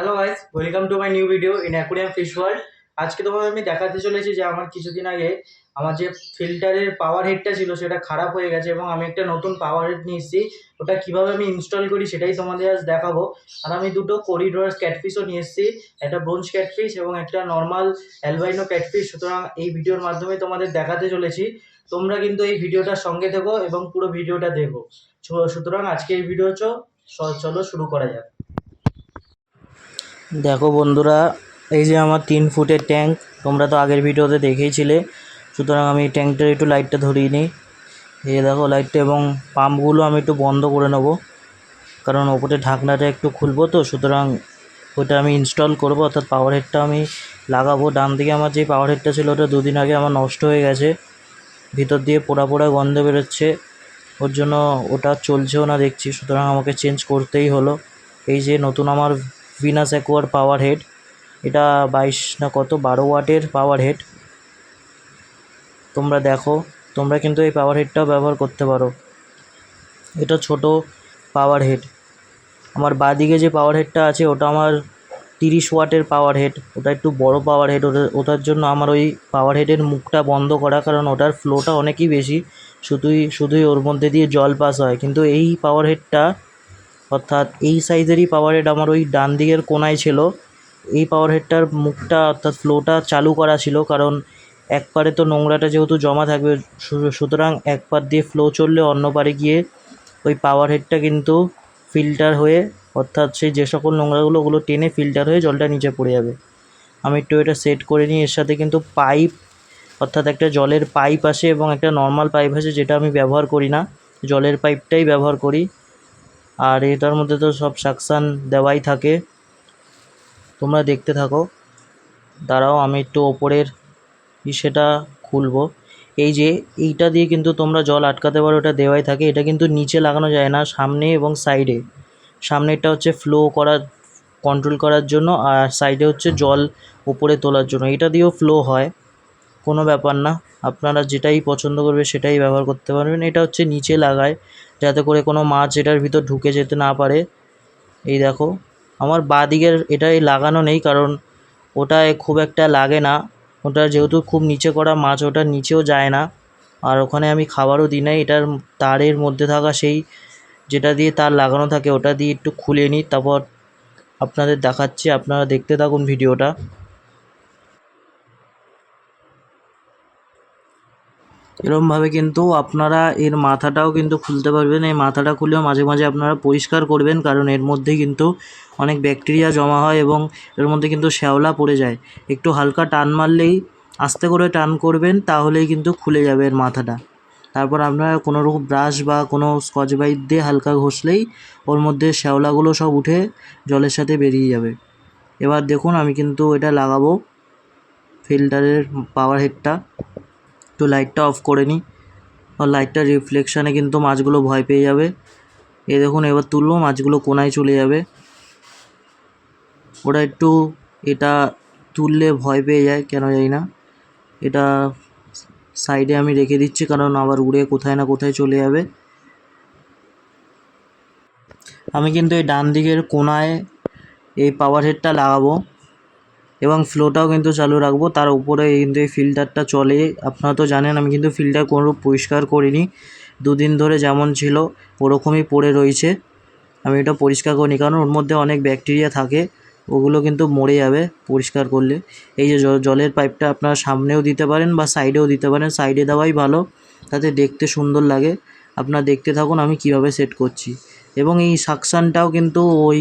Hello guys, welcome to my new video in aquarium fish world. আজকে তোমাদের আমি দেখাতে চলেছি যে আমার কিছুদিন আগে আমার যে ফিল্টারের পাওয়ার হেডটা ছিল সেটা খারাপ হয়ে গেছে এবং আমি একটা নতুন পাওয়ার হেড নিয়ে এসেছি। ওটা কীভাবে আমি ইনস্টল করি সেটাই তোমাদের আজ দেখাবো। আর আমি দুটো করিডোরাস ক্যাটফিশও নিয়ে এসেছি, একটা ব্রোঞ্জ ক্যাটফিশ এবং একটা নর্মাল অ্যালবাইনো ক্যাটফিশ। সুতরাং এই ভিডিওর মাধ্যমে তোমাদের দেখাতে চলেছি। তোমরা কিন্তু এই ভিডিওটার সঙ্গে থেকো এবং পুরো ভিডিওটা দেখো। সুতরাং আজকে এই ভিডিও চলো শুরু করা যাক। দেখো বন্ধুরা, এই যে আমার 3 ফুটের ট্যাঙ্ক, তোমরা তো আগের ভিডিওতে দেখেইছিলে। সুতরাং আমি ট্যাঙ্কটার একটু লাইটটা ধরিয়ে নিই। এই দেখো লাইটটা, এবং পাম্পগুলো আমি একটু বন্ধ করে নেব, কারণ ওপরে ঢাকনাটা একটু খুলবো, তো সুতরাং ওটা আমি ইনস্টল করব, অর্থাৎ পাওয়ার হেডটা আমি লাগাবো। ডান দিকে আমার যে পাওয়ার হেডটা ছিল ওটা 2 দিন আগে আমার নষ্ট হয়ে গেছে, ভিতর দিয়ে পোড়া পোড়া গন্ধ বেরোচ্ছে, ওর জন্য ওটা চলছেও না দেখছি। সুতরাং আমাকে চেঞ্জ করতেই হলো। এই যে নতুন আমার ভিনাস অ্যাকোয়ার পাওয়ার হেড, এটা 22 না কত 12 ওয়াটের পাওয়ার হেড। তোমরা দেখো, তোমরা কিন্তু এই পাওয়ার হেডটাও ব্যবহার করতে পারো। এটা ছোট পাওয়ার হেড। আমার বাঁদিকে যে পাওয়ার হেডটা আছে ওটা আমার 30 ওয়াটের পাওয়ার হেড, ওটা একটু বড় পাওয়ার হেড। ওটার জন্য আমার ওই পাওয়ার হেডের মুখটা বন্ধ করা, কারণ ওটার ফ্লোটা অনেকই বেশি, শুধুই ওর মধ্যে দিয়ে জল পাস হয়। কিন্তু এই পাওয়ার হেডটা, অর্থাৎ এই সাইজেরই পাওয়ার হেড আমার ওই ডান দিকের কোনায় ছিল। এই পাওয়ার হেডটার মুখটা অর্থাৎ ফ্লোটা চালু করা ছিল, কারণ এক পারে তো নোংরাটা যেহেতু জমা থাকবে, সুতরাং এক পার দিয়ে ফ্লো চললে অন্য পারে গিয়ে ওই পাওয়ার হেডটা কিন্তু ফিল্টার হয়ে, অর্থাৎ সেই যে সকল নোংরাগুলো ওগুলো টেনে ফিল্টার হয়ে জলটা নিচে পড়ে যাবে। আমি একটু এটা সেট করে নিই। এর সাথে কিন্তু পাইপ, অর্থাৎ একটা জলের পাইপ আসে এবং একটা নর্মাল পাইপ আছে, যেটা আমি ব্যবহার করি না, জলের পাইপটাই ব্যবহার করি। আর এটার মধ্যে তো সব সাকশান দেওয়াই থাকে, তোমরা দেখতে থাকো। দাঁড়াও, আমি একটু ওপরের সেটা খুলবো। এই যে এইটা দিয়ে কিন্তু তোমরা জল আটকাতে পারো, এটা দেওয়াই থাকে। এটা কিন্তু নিচে লাগানো যায় না, সামনে এবং সাইডে। সামনেরটা হচ্ছে ফ্লো করার, কন্ট্রোল করার জন্য, আর সাইডে হচ্ছে জল উপরে তোলার জন্য। এটা দিয়েও ফ্লো হয়, কোনো ব্যাপার না। আপনারা যেটাই পছন্দ করবে সেটাই ব্যবহার করতে পারবেন। এটা হচ্ছে নিচে লাগায়, যাতে করে কোনো মাছ এটার ভিতর ঢুকে যেতে না পারে। এই দেখো, আমার বাঁ দিকের এটাই লাগানো নেই, কারণ ওটায় খুব একটা লাগে না। ওটা যেহেতু খুব নিচে করা মাছ, ওটার নিচেও যায় না। আর ওখানে আমি খাবারও দিই না। এটার তারের মধ্যে থাকা সেই যেটা দিয়ে তার লাগানো থাকে, ওটা দিয়ে একটু খুলে নিই, তারপর আপনাদের দেখাচ্ছি। আপনারা দেখতে থাকুন ভিডিওটা। এরমভাবে কিন্তু আপনারা এর মাথাটাও কিন্তু খুলতে পারবেন। এই মাথাটা খুলেও মাঝে মাঝে আপনারা পরিষ্কার করবেন, কারণ এর মধ্যে কিন্তু অনেক ব্যাকটেরিয়া জমা হয় এবং এর মধ্যে কিন্তু শ্যাওলা পড়ে যায়। একটু হালকা টান মারলেই, আস্তে করে টান করবেন, তাহলেই কিন্তু খুলে যাবে এর মাথাটা। তারপর আপনারা কোনো রকম ব্রাশ বা কোনো স্কচ ব্রাইট দিয়ে হালকা ঘষলেই ওর মধ্যে শ্যাওলাগুলো সব উঠে জলের সাথে বেরিয়ে যাবে। এবার দেখুন, আমি কিন্তু এটা লাগাবো ফিল্টারের পাওয়ার হেডটা। একটু লাইটটা অফ করে নিই, আর লাইটটার রিফ্লেকশানে কিন্তু মাছগুলো ভয় পেয়ে যাবে। এই দেখুন, এবার তুলবো, মাছগুলো কোনায় চলে যাবে। ওরা একটু এটা তুললে ভয় পেয়ে যায়, কেন জানি না। এটা সাইডে আমি রেখে দিচ্ছি, কারণ আবার উড়ে কোথায় না কোথায় চলে যাবে। আমি কিন্তু এই ডান দিকের কোনায় এই পাওয়ার হেডটা লাগাবো এবং ফ্লোটাও কিন্তু চালু রাখবো। তার উপরে কিন্তু এই ফিল্টারটা চলে। আপনারা তো জানেন আমি কিন্তু ফিল্টার কোনো পরিষ্কার করিনি, 2 দিন ধরে যেমন ছিল ওরকমই পড়ে রয়েছে। আমি এটা পরিষ্কার করিনি, কারণ ওর মধ্যে অনেক ব্যাকটেরিয়া থাকে, ওগুলো কিন্তু মরে যাবে পরিষ্কার করলে। এই যে জলের পাইপটা আপনারা সামনেও দিতে পারেন বা সাইডেও দিতে পারেন, সাইডে দেওয়াই ভালো, তাতে দেখতে সুন্দর লাগে। আপনারা দেখতে থাকুন আমি কিভাবে সেট করছি। এবং এই সাকশানটাও কিন্তু ওই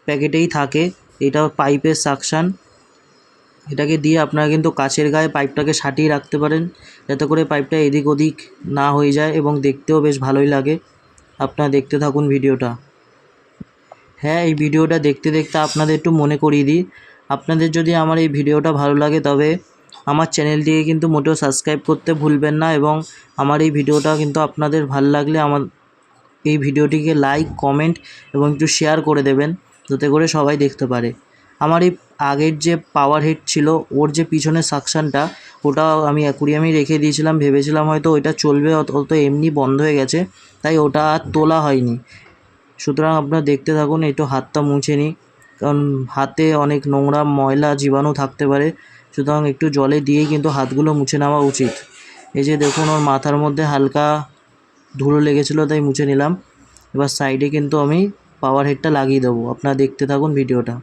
প্যাকেটেই থাকে, এটা পাইপের সাকশান। এটাকে দিয়ে আপনারা কিন্তু কাচের গায়ে পাইপটাকে সাটিয়ে রাখতে পারেন, যাতে করে পাইপটা এদিক ওদিক না হয়ে যায় এবং দেখতেও বেশ ভালোই লাগে। আপনারা দেখতে থাকুন ভিডিওটা। হ্যাঁ, এই ভিডিওটা দেখতে দেখতে আপনাদের একটু মনে করিয়ে দিই, আপনাদের যদি আমার এই ভিডিওটা ভালো লাগে তবে আমার চ্যানেলটিকে কিন্তু মোটেও সাবস্ক্রাইব করতে ভুলবেন না, এবং আমার এই ভিডিওটা কিন্তু আপনাদের ভালো লাগলে আমার এই ভিডিওটিকে লাইক, কমেন্ট এবং একটু শেয়ার করে দেবেন, যাতে করে সবাই দেখতে পারে। আমার এই আগের যে পাওয়ার হেড ছিল, ওর যে পিছনের সাকশানটা, ওটা আমি অ্যাকুরিয়ামেই রেখে দিয়েছিলাম, ভেবেছিলাম হয়তো ওইটা চলবে, অত এমনি বন্ধ হয়ে গেছে, তাই ওটা আর তোলা হয়নি। সুতরাং আপনারা দেখতে থাকুন। একটু হাতটা মুছে নিই। কারণ হাতে অনেক নোংরা ময়লা জীবাণু থাকতে পারে, সুতরাং একটু জলে দিয়েই কিন্তু হাতগুলো মুছে নেওয়া উচিত। এই যে দেখুন ওর মাথার মধ্যে হালকা ধুলো লেগেছিলো তাই মুছে নিলাম। এবার সাইডে কিন্তু আমি পাওয়ার হেডটা লাগিয়ে দেবো, আপনারা দেখতে থাকুন ভিডিওটা।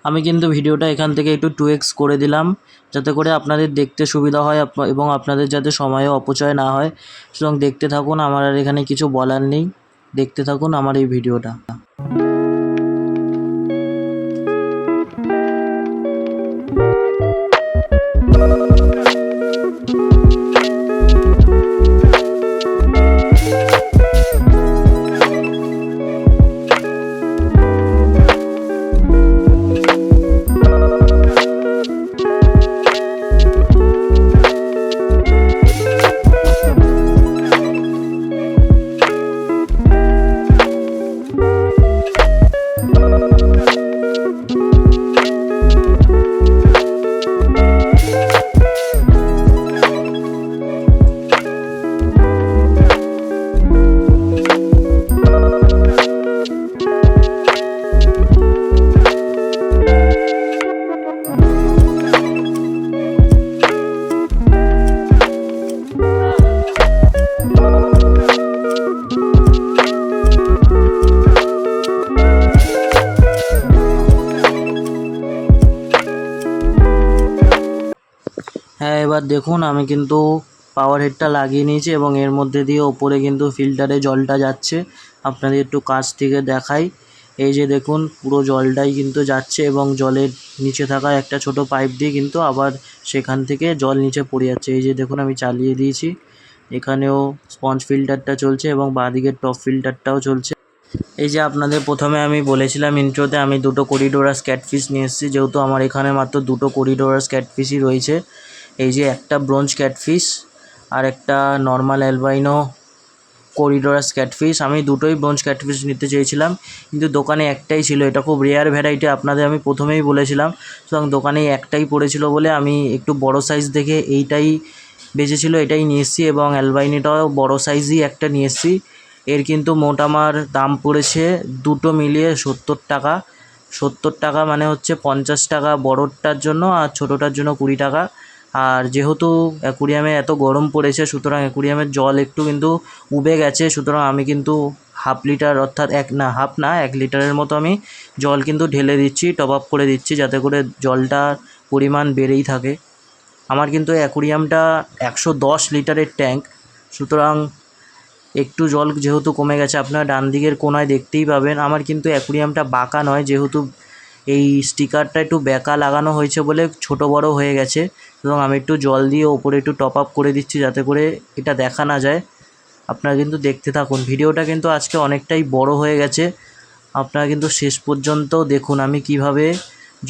আমি কিন্তু ভিডিওটা এখান থেকে একটু 2x করে দিলাম যাতে করে আপনাদের দেখতে সুবিধা হয় এবং আপনাদের যাতে সময়ও অপচয় না হয়। সুতরাং দেখতে থাকুন, আমার আর এখানে কিছু বলার নেই, দেখতে থাকুন আমার এই ভিডিওটা। হ্যাঁ, এবার দেখুন আমি কিন্তু পাওয়ার হেডটা লাগিয়ে নিয়েছি এবং এর মধ্যে দিয়ে ওপরে কিন্তু ফিল্টারে জলটা যাচ্ছে। আপনাদের একটু কাছ থেকে দেখাই, এই যে দেখুন পুরো জলটাই কিন্তু যাচ্ছে এবং জলের নিচে থাকা একটা ছোট পাইপ দিয়ে কিন্তু আবার সেখান থেকে জল নিচে পড়ে যাচ্ছে। এই যে দেখুন আমি চালিয়ে দিয়েছি, এখানেও স্পঞ্জ ফিল্টারটা চলছে এবং বাঁদিকের টপ ফিল্টারটাও চলছে। এই যে আপনাদের প্রথমে আমি বলেছিলাম ইন্ট্রোতে, আমি দুটো করিডোরাস ক্যাটফিশ নিয়ে এসেছি, যেহেতু আমার এখানে মাত্র দুটো করিডোরাস ক্যাটফিশই রয়েছে। এই যে একটা ব্রোঞ্জ ক্যাটফিশ আর একটা নর্মাল অ্যালবাইনো করিডোরাস ক্যাটফিশ। আমি দুটোই ব্রোঞ্জ ক্যাটফিশ নিতে চেয়েছিলাম, কিন্তু দোকানে একটাই ছিল, এটা খুব রেয়ার ভ্যারাইটি আপনাদের আমি প্রথমেই বলেছিলাম। সুতরাং দোকানে একটাই পড়েছিল বলে আমি একটু বড় সাইজ দেখে এইটাই বেঁচেছিল, এটাই নিয়ে এসেছি এবং অ্যালবাইনোটাও বড় সাইজই একটা নিয়ে এসেছি। এর কিন্তু মোট আমার দাম পড়েছে দুটো মিলিয়ে 70 টাকা। 70 টাকা মানে হচ্ছে 50 টাকা বড়টার জন্য আর ছোটোটার জন্য 20 টাকা। আর যেহেতু অ্যাকুরিয়ামে এত গরম পড়েছে, সুতরাং অ্যাকুরিয়ামের জল একটু কিন্তু উবে গেছে, সুতরাং আমি কিন্তু হাফ লিটার অর্থাৎ 1 লিটারের মতো আমি জল কিন্তু ঢেলে দিচ্ছি, টপ আপ করে দিচ্ছি যাতে করে জলটার পরিমাণ বেড়েই থাকে। আমার কিন্তু অ্যাকুরিয়ামটা 110 লিটারের ট্যাঙ্ক, সুতরাং একটু জল যেহেতু কমে গেছে, আপনারা ডান দিকের কোনায় দেখতেই পাবেন। আমার কিন্তু অ্যাকুরিয়ামটা বাঁকা নয়, যেহেতু এই স্টিকারটা একটু বেঁকা লাগানো হয়েছে বলে ছোট বড় হয়ে গেছে, এবং আমি একটু জল দিয়ে ওপরে একটু টপ আপ করে দিচ্ছি যাতে করে এটা দেখা না যায়। আপনারা কিন্তু দেখতে থাকুন, ভিডিওটা কিন্তু আজকে অনেকটাই বড় হয়ে গেছে, আপনারা কিন্তু শেষ পর্যন্ত দেখুন আমি কিভাবে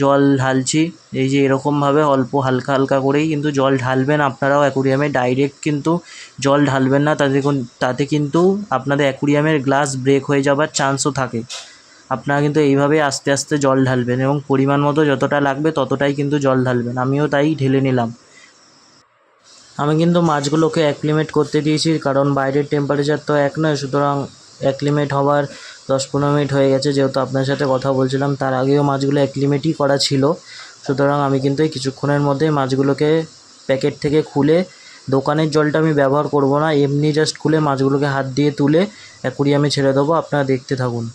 জল ঢালছি। এই যে এরকমভাবে অল্প হালকা হালকা করেই কিন্তু জল ঢালবেন আপনারাও অ্যাকুরিয়ামে, ডাইরেক্ট কিন্তু জল ঢালবেন না, তাতে কিন্তু আপনাদের অ্যাকুরিয়ামের গ্লাস ব্রেক হয়ে যাবার চান্সও থাকে। আপনারা কিন্তু এইভাবে আস্তে আস্তে জল ঢালবেন এবং পরিমাণ মতো যতটা লাগবে ততটাই কিন্তু জল ঢালবেন। আমিও তাই ঢেলে নিলাম। আমি কিন্তু মাছগুলোকে অ্যাক্লিমেট করতে দিয়েছি, কারণ বাইরের টেম্পারেচার তো এক নয়, সুতরাং অ্যাক্লিমেট হওয়ার 10-15 মিনিট হয়ে গেছে। যেহেতু আপনার সাথে কথা বলছিলাম তার আগেও মাছগুলো অ্যাক্লিমেটই করা ছিল, সুতরাং আমি কিন্তু এই কিছুক্ষণের মধ্যেই মাছগুলোকে প্যাকেট থেকে খুলে, দোকানের জলটা আমি ব্যবহার করব না, এমনি জাস্ট খুলে মাছগুলোকে হাত দিয়ে তুলে অ্যাকুরিয়ামে ছেড়ে দেবো। আপনারা দেখতে থাকুন।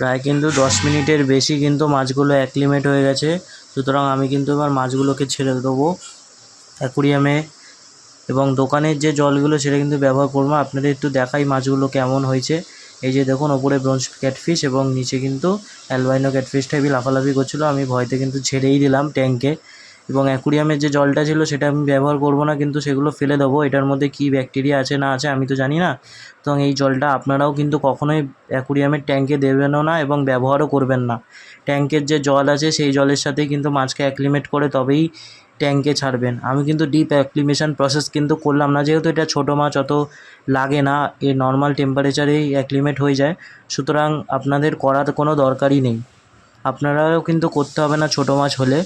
প্রায় কিন্তু 10 মিনিটের বেশি কিন্তু মাছগুলো অ্যাক্লিমেট হয়ে গেছে, সুতরাং আমি কিন্তু এবার মাছগুলোকে ছেড়ে দেবো অ্যাকুরিয়ামে, এবং দোকানের যে জলগুলো সেটা কিন্তু ব্যবহার করবো। আপনাদের একটু দেখাই মাছগুলো কেমন হয়েছে। এই যে দেখুন, ওপরে ব্রোঞ্জ ক্যাটফিশ এবং নিচে কিন্তু অ্যালবাইনো ক্যাটফিশটা হেবি লাফালাফি করছিলো। আমি ভয়তে কিন্তু ছেড়েই দিলাম ট্যাঙ্কে, এবং অ্যাকুরিয়ামের যে জলটা ছিল সেটা আমি ব্যবহার করব না, কিন্তু সেগুলো ফেলে দেবো। এটার মধ্যে কী ব্যাকটেরিয়া আছে না আছে আমি তো জানি না। তো এই জলটা আপনারাও কিন্তু কখনোই অ্যাকুরিয়ামের ট্যাঙ্কে দেবেনও না এবং ব্যবহারও করবেন না। ট্যাঙ্কের যে জল আছে সেই জলের সাথেই কিন্তু মাছকে অ্যাক্লিমেট করে তবেই ট্যাঙ্কে ছাড়বেন। আমি কিন্তু ডিপ অ্যাক্লিমেশন প্রসেস কিন্তু করলাম না, যেহেতু এটা ছোটো মাছ, অত লাগে না, এ নর্মাল টেম্পারেচারেই অ্যাক্লিমেট হয়ে যায়। সুতরাং আপনাদের করার কোনো দরকারই নেই, আপনারাও কিন্তু করতে হবে না ছোটো মাছ হলে।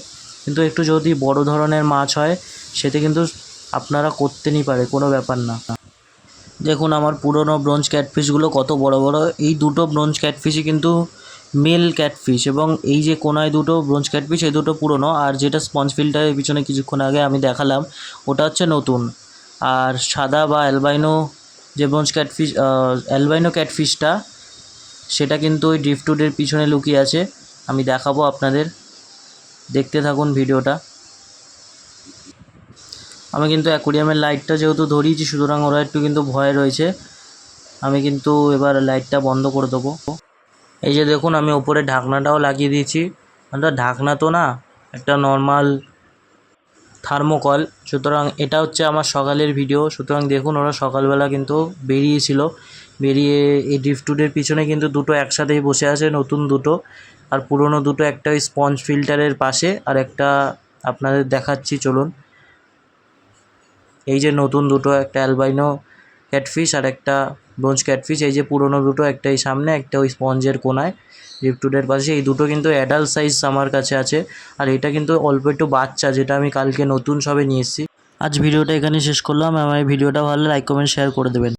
কিন্তু একটু যদি বড় ধরনের মাছ হয় সেটা কিন্তু আপনারা করতেই পারে, কোনো ব্যাপার না। দেখুন আমার পুরনো ব্রোঞ্জ ক্যাটফিশগুলো কত বড় বড়। এই দুটো ব্রোঞ্জ ক্যাটফিশই কিন্তু মেল ক্যাটফিশ, এবং এই যে কোনায় দুটো ব্রোঞ্জ ক্যাটফিশ এই দুটো পুরনো, আর যেটা স্পঞ্জ ফিল্টারের পিছনে কিছুক্ষণ আগে আমি দেখালাম ওটা হচ্ছে নতুন। আর সাদা বা অ্যালবাইনো যে ব্রোঞ্জ ক্যাটফিশ, অ্যালবাইনো ক্যাটফিশটা, সেটা কিন্তু ওই ড্রিফটউডের পিছনে লুকিয়ে আছে। আমি দেখাবো আপনাদের, দেখতে থাকুন ভিডিওটা। আমি কিন্তু অ্যাকুরিয়ামের লাইটটা যেহেতু ধরিয়েছি, সুতরাং ওরা একটু কিন্তু ভয় রয়েছে। আমি কিন্তু এবার লাইটটা বন্ধ করে দেবো। এই যে দেখুন, আমি ওপরে ঢাকনাটাও লাগিয়ে দিয়েছি। এটা ঢাকনা তো না, একটা নর্মাল থার্মোকল। সুতরাং এটা হচ্ছে আমার সকালের ভিডিও। সুতরাং দেখুন, ওরা সকালবেলা কিন্তু বেরিয়ে এই ড্রিফটউডের পিছনে কিন্তু দুটো একসাথেই বসে আছে, নতুন দুটো আর পুরনো দুটো। একটা ওই স্পঞ্জ ফিল্টারের পাশে, আর একটা আপনাদের দেখাচ্ছি চলুন। এই যে নতুন দুটো, একটা অ্যালবাইনো ক্যাটফিশ আর একটা ব্রোঞ্জ ক্যাটফিশ। এই যে পুরনো দুটো, একটা এই সামনে, একটা ওই স্পঞ্জের কোনায় ড্রিফটউডের পাশে। এই দুটো কিন্তু অ্যাডাল্ট সাইজ আমার কাছে আছে, আর এটা কিন্তু অল্প একটু বাচ্চা, যেটা আমি কালকে নতুন সবে নিয়ে এসেছি। আজ ভিডিওটা এখানে শেষ করলাম। আমার এই ভিডিওটা ভালো লাইক কমেন্ট শেয়ার করে দেবেন।